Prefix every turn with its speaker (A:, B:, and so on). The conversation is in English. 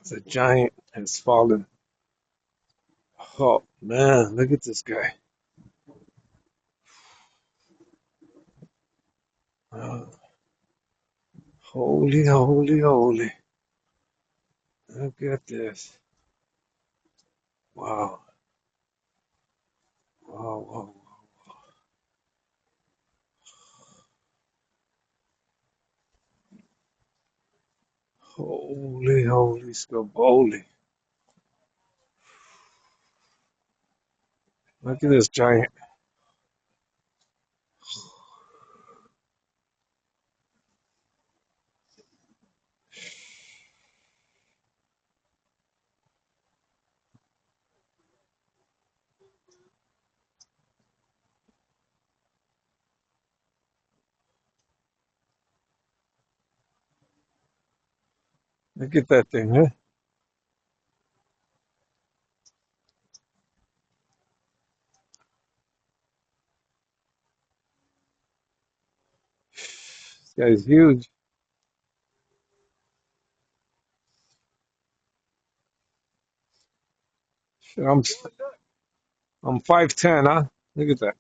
A: The giant has fallen. Oh man, look at this guy. Uh, holy, holy, holy. Look at this. Wow. Wow, wow. Holy, holy Scaboli. Look at this giant. Look at that thing, huh? This guy's huge. Shit, I'm 5'10", huh? Look at that.